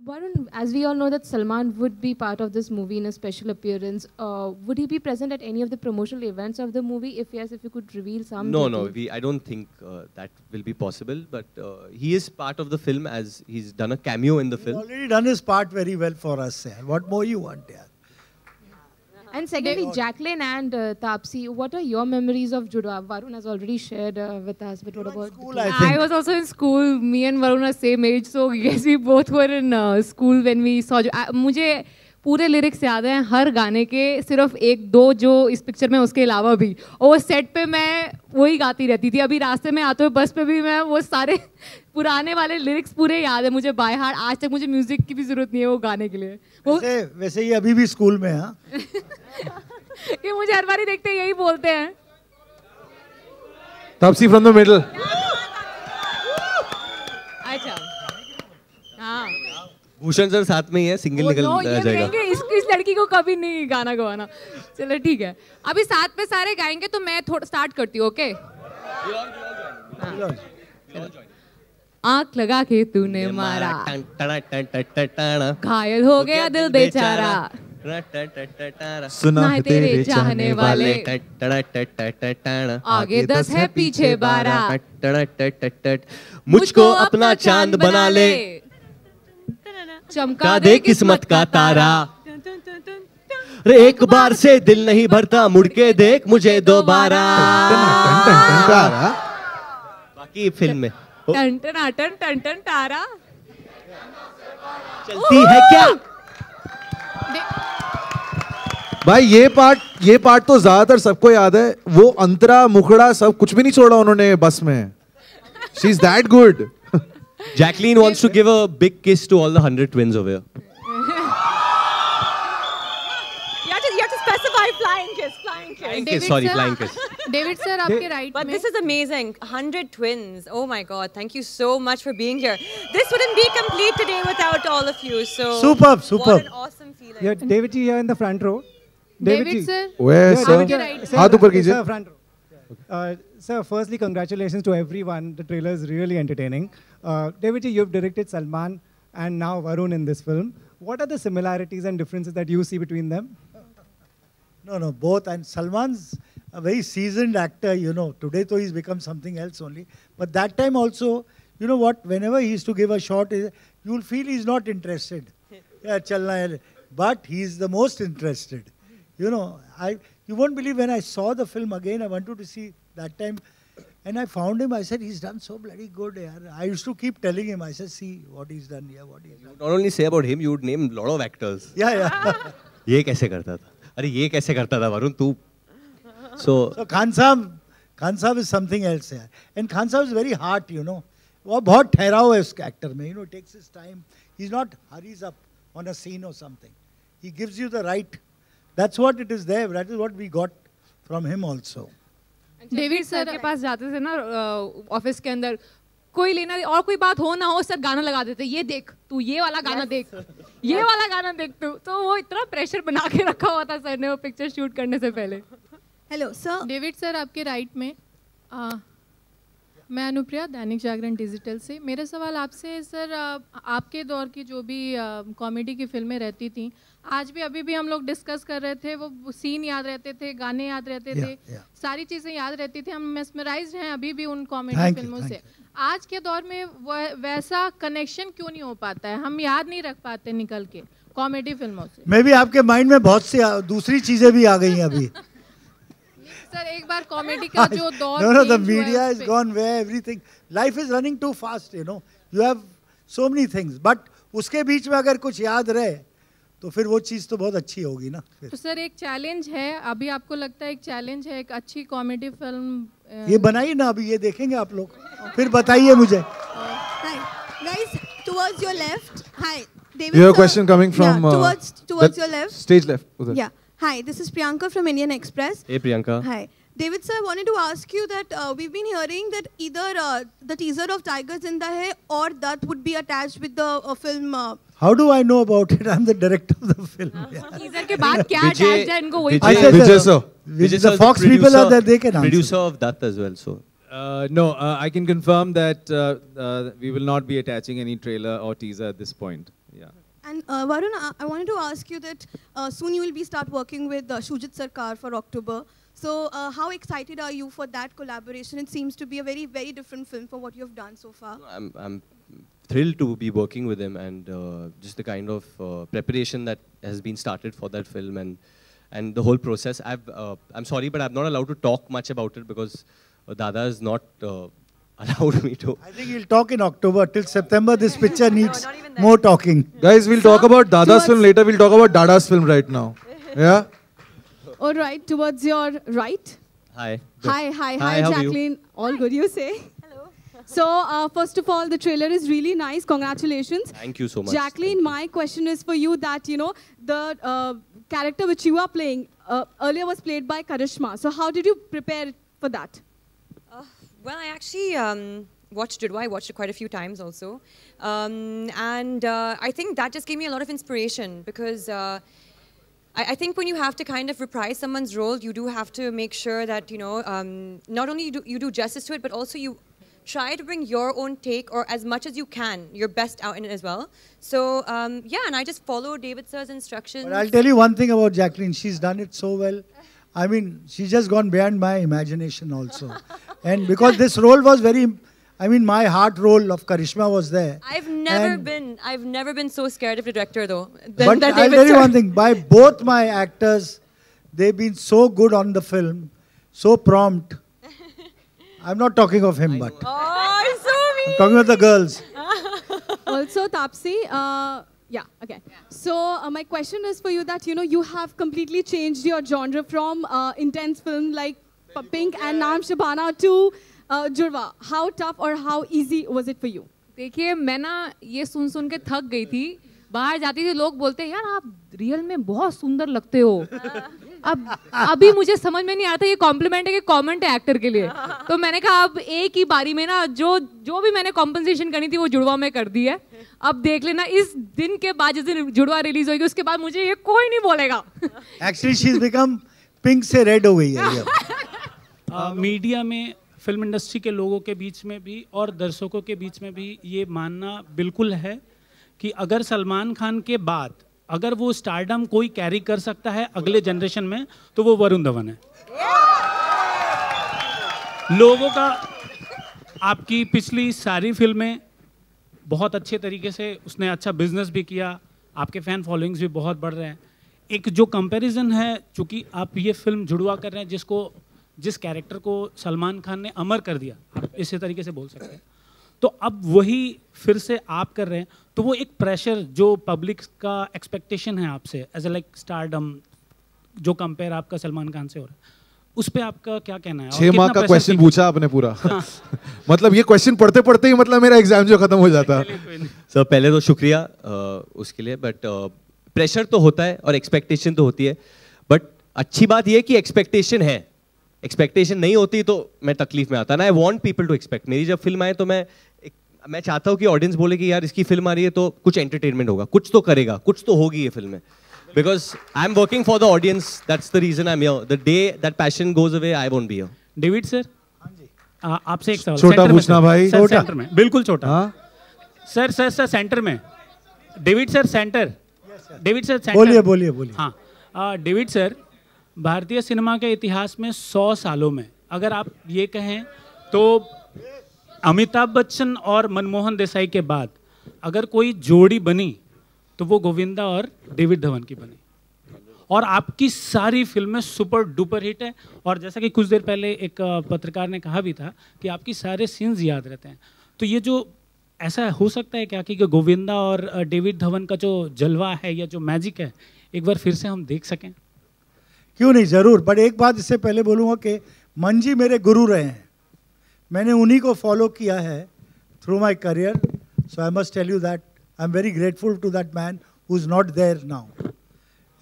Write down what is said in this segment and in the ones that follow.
Varun, as we all know that Salman would be part of this movie in a special appearance, would he be present at any of the promotional events of the movie? If yes, if you could reveal some. No. I don't think that will be possible. But he is part of the film as he's done a cameo in the film. He's already done his part very well for us. Yeah. What more you want? Yeah. And secondly, Jacqueline and Taapsee, what are your memories of Judwaa? Varun has already shared with us, but what about school, I think. I was also in school. Me and Varun are same age, so yes, we both were in school when we saw. मुझे पूरे lyrics याद हैं हर गाने के, सिर्फ एक दो जो इस पिक्चर में उसके अलावा भी, और वो सेट पे मैं वही गाती रहती थी. अभी रास्ते में आते हुए बस पे भी मैं वो सारे पुराने वाले लिरिक्स पूरे याद है मुझे बाय हार्ट. आज तक मुझे म्यूजिक की भी जरूरत नहीं है वो गाने के लिए. वैसे ही अभी भी स्कूल में. हाँ. ये मुझे हर बार ही देखते यही बोलते हैं. Taapsee from the middle. अच्छा. हाँ. भूषण सर साथ में ही है, सिंगल निकल जाएगा. इस लड़की को कभी नहीं गाना गवाना. चलो ठीक है, अभी साथ में सारे गाएंगे तो मैं थोड़ा स्टार्ट करती हूँ. ओके. आंख लगा के तूने मारा, घायल हो गया दिल बेचारा, सुना है तेरे चाहने वाले, आगे 10 है पीछे 12, मुझको अपना चांद बना ले, चमका दे किस्मत का तारा. एक बार से दिल नहीं भरता, मुड़ के देख मुझे दोबारा. बाकी फिल्म में टन टन टन टन टन तारा चलती है क्या. भाई ये पार्ट तो ज्यादातर सबको याद है. वो अंतरा मुखड़ा सब कुछ भी नहीं छोड़ा उन्होंने बस में. She is that good. Jacqueline wants to give a big kiss to all the 100 twins over here. You have to specify flying kiss. Flying kiss. David sir, आपके right But में. this is amazing. 100 twins. Oh my God. Thank you so much for being here. This wouldn't be complete today without all of you. So Superb. What an awesome feeling. Yeah, David ji here in the front row. David sir. Where sir? हाथ ऊपर कीजिए. Sir, front row. Sir, firstly, congratulations to everyone. The trailer is really entertaining. David ji, you've directed Salman and now Varun in this film. What are the similarities and differences that you see between them? No, both. And Salman's a very seasoned actor, you know. Today, though, he's become something else only. But that time also, you know what, whenever he used to give a shot, you'll feel he's not interested. Yeah, chalna hai. But he's the most interested. You know, you won't believe when I saw the film again, I wanted to see that time. And I found him, I said, he's done so bloody good. Yaar. I used to keep telling him, I said, see what he's done here, what he's done. Not only say about him, you would name a lot of actors. Yeah. ये कैसे करता था? अरे ये कैसे करता था वरुण तू? So Khan Sahab is something else. Yeah. And Khan Sahab is very hard, you know. वो बहुत ठहराव है उसके actor में. You know, takes his time. He's not hurries up on a scene or something. He gives you the right. That's what it is there. That is what we got from him also. David sir के पास जाते थे ना office के अंदर, कोई लेना और कोई बात हो ना हो, सर गाना लगा देते. ये देख तू, ये वाला गाना देख, ये वाला गाना देख तू. तो वो इतना प्रेशर बना के रखा हुआ था सर ने वो पिक्चर शूट करने से पहले. Hello sir. डेविड सर आपके राइट में. मैं अनुप्रिया, दैनिक जागरण डिजिटल से. मेरा सवाल आपसे है सर, आपके दौर की जो भी कॉमेडी की फिल्में रहती थी, आज भी अभी भी हम लोग डिस्कस कर रहे थे, वो सीन याद रहते थे, गाने याद रहते थे, सारी चीज़ें याद रहती थी. हम मेस्मराइज्ड हैं अभी भी उन कॉमेडी फिल्मों से. आज के दौर में वैसा कनेक्शन क्यों नहीं हो पाता है? हम याद नहीं रख पाते निकल के कॉमेडी फिल्मों से. मे भी आपके माइंड में बहुत सी दूसरी चीज़ें भी आ गई हैं अभी. सर एक बार कॉमेडी का जो दौर No, the media has gone where everything. Life is running too fast, you know. You have so many things. But उसके बीच में अगर कुछ याद रहे, तो फिर वो चीज़ तो बहुत अच्छी होगी ना. तो सर एक चैलेंज है, अभी आपको लगता है एक चैलेंज है एक अच्छी कॉमेडी फिल्म ये बनाइए ना, अभी ये देखेंगे आप लोग, फिर बताइए मुझे. Hi, guys, towards your left. Hi, David. You have a question coming from towards your left. Stage left. Udhar. Yeah. Hi, this is Priyanka from Indian Express. Hey Priyanka. Hi. David sir, I wanted to ask you that we've been hearing that either the teaser of Tiger Zinda Hai or that would be attached with the film. How do I know about it? I'm the director of the film. Teaser के बाद क्या attached है इनको वही. Vijay sir, Fox people are there, they can answer. Producer of that as well, so. No, I can confirm that we will not be attaching any trailer or teaser at this point. Yeah. And Varun, I wanted to ask you that soon you will be start working with Shujit Sarkar for October. So how excited are you for that collaboration? It seems to be a very, very different film for what you have done so far. I'm thrilled to be working with him, and just the kind of preparation that has been started for that film, and the whole process. I'm sorry, but I'm not allowed to talk much about it because Dada is not allowed me to. I think he'll talk in October. Till September, this picture needs more talking. Guys, we'll talk about Dada's film later. We'll talk about Dada's film right now. Yeah? All right, towards your right. Hi. Hi, how are Jacqueline. you? All good, you say? Hello. So, first of all, the trailer is really nice. Congratulations. Thank you so much. Jacqueline, my question is for you that, you know, the character which you are playing earlier was played by Karishma. So, how did you prepare for that? Well, I actually watched Judwa. I watched it quite a few times also. And I think that just gave me a lot of inspiration because I think when you have to kind of reprise someone's role, you do have to make sure that, you know, not only you do justice to it, but also you try to bring your own take or as much as you can, your best out in it as well. So, yeah, and I just followed David sir's instructions. But I'll tell you one thing about Jacqueline. She's done it so well. I mean, she's just gone beyond my imagination also. And because this role was very, I mean, my heart role of Karishma was there. I've never been so scared of a director though. But I'll tell you one thing, by both my actors, they've been so good on the film, so prompt. I'm not talking of him, but oh, so mean. I'm talking of the girls. Also, Taapsee, yeah, okay. So, my question is for you that, you know, you have completely changed your genre from intense film like Pink and Naam Shabana to Judwa. How tough or how easy was it for you? देखिए मैं ना ये सुन के थक गई थी. बाहर जाती थी लोग बोलते हैं यार आप रियल में बहुत सुंदर लगते हो. अब अभी मुझे समझ में नहीं आता ये कॉम्प्लीमेंट है कि कमेंट है एक्टर के लिए. तो मैंने कहा अब एक ही बारी में ना जो भी मैंने कॉम्पनसेशन करनी थी वो जुड़वा में कर दी है. अब देख लेना इस दिन के बाद जिस दिन जुड़वा रिलीज होगी उसके बाद मुझे ये कोई नहीं बोलेगा. Actually, she's become pink से red हो गई है. मीडिया में फिल्म इंडस्ट्री के लोगों के बीच में भी और दर्शकों के बीच में भी ये मानना बिल्कुल है कि अगर सलमान खान के बाद अगर वो स्टारडम कोई कैरी कर सकता है अगले जनरेशन में तो वो वरुण धवन है. लोगों का आपकी पिछली सारी फिल्में बहुत अच्छे तरीके से उसने अच्छा बिजनेस भी किया. आपके फैन फॉलोइंग्स भी बहुत बढ़ रहे हैं. एक जो कंपैरिजन है चूँकि आप ये फिल्म जुड़वा कर रहे हैं जिस कैरेक्टर को सलमान खान ने अमर कर दिया आप इसी तरीके से बोल सकते हैं. तो अब वही फिर से आप कर रहे हैं तो वो एक प्रेशर जो पब्लिक का एक्सपेक्टेशन है आपसे एज ए लाइक स्टारडम जो कंपेयर आपका सलमान खान से हो रहा है उस पे आपका क्या कहना है? 6 मार्क का क्वेश्चन पूछा आपने पूरा. मतलब ये क्वेश्चन पढ़ते पढ़ते ही मतलब मेरा एग्जाम जो खत्म हो जाता. सर पहले तो शुक्रिया उसके लिए. बट प्रेशर तो होता है और एक्सपेक्टेशन तो होती है. बट अच्छी बात यह कि एक्सपेक्टेशन है. एक्सपेक्टेशन नहीं होती तो मैं तकलीफ में आता ना. I want people to expect. मेरी जब फिल्म आए तो मैं चाहता हूँ कि ऑडियंस बोले कि यार इसकी फिल्म आ रही है तो कुछ एंटरटेनमेंट होगा, कुछ तो करेगा, कुछ तो होगी ये फिल्म में. Because I am working for the audience. That's the reason I am here. The day that passion goes away I won't be here. David sir आपसे एक सवाल. छोटा पूछना भाई. सेंटर में बिल्कुल छोटा. सर सेंटर में. David sir centre. David sir centre. बोलिए. हाँ डेविड सर भारतीय सिनेमा के इतिहास में 100 सालों में अगर आप ये कहें तो अमिताभ बच्चन और मनमोहन देसाई के बाद अगर कोई जोड़ी बनी तो वो गोविंदा और डेविड धवन की बनी. और आपकी सारी फिल्में सुपर डुपर हिट है. और जैसा कि कुछ देर पहले एक पत्रकार ने कहा भी था कि आपकी सारे सीन्स याद रहते हैं. तो ये जो ऐसा हो सकता है क्या कि गोविंदा और डेविड धवन का जो जलवा है या जो मैजिक है एक बार फिर से हम देख सकें? क्यों नहीं, जरूर. बट एक बात इससे पहले बोलूँगा कि मंजी मेरे गुरु रहे हैं. मैंने उन्हीं को फॉलो किया है through my career. So I must tell you that I am very grateful to that man who is not there now.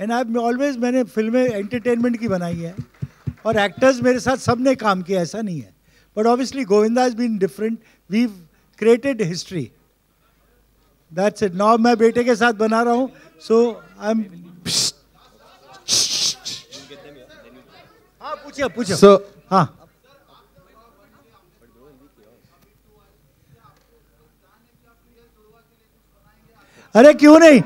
And I always मैंने फिल्में एंटरटेनमेंट की बनाई है और एक्टर्स मेरे साथ सब ने काम किया, ऐसा नहीं है. But obviously Govinda has been different. We created history. That's it. Now मैं बेटे के साथ बना रहा हूँ. सो आई एम पूछो. So, हाँ अरे क्यों नहीं.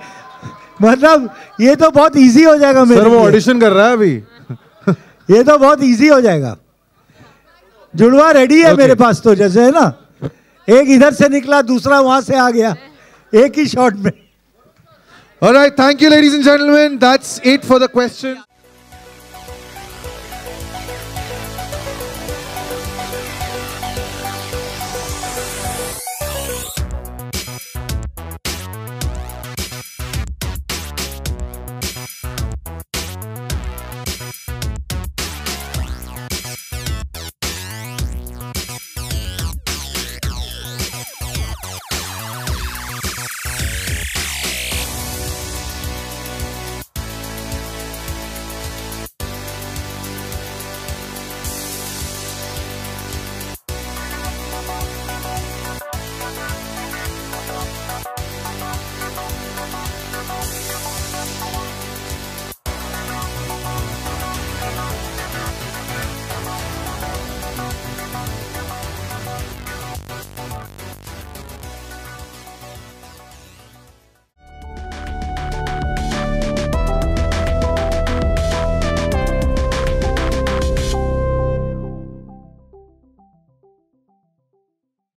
मतलब ये तो बहुत इजी हो जाएगा मेरे सर वो लिए। ऑडिशन कर रहा है अभी। ये तो बहुत इजी हो जाएगा। जुड़वा रेडी है मेरे पास तो, जैसे है ना, एक इधर से निकला दूसरा वहां से आ गया एक ही शॉट में। All right, thank you ladies and gentlemen, that's it for the question.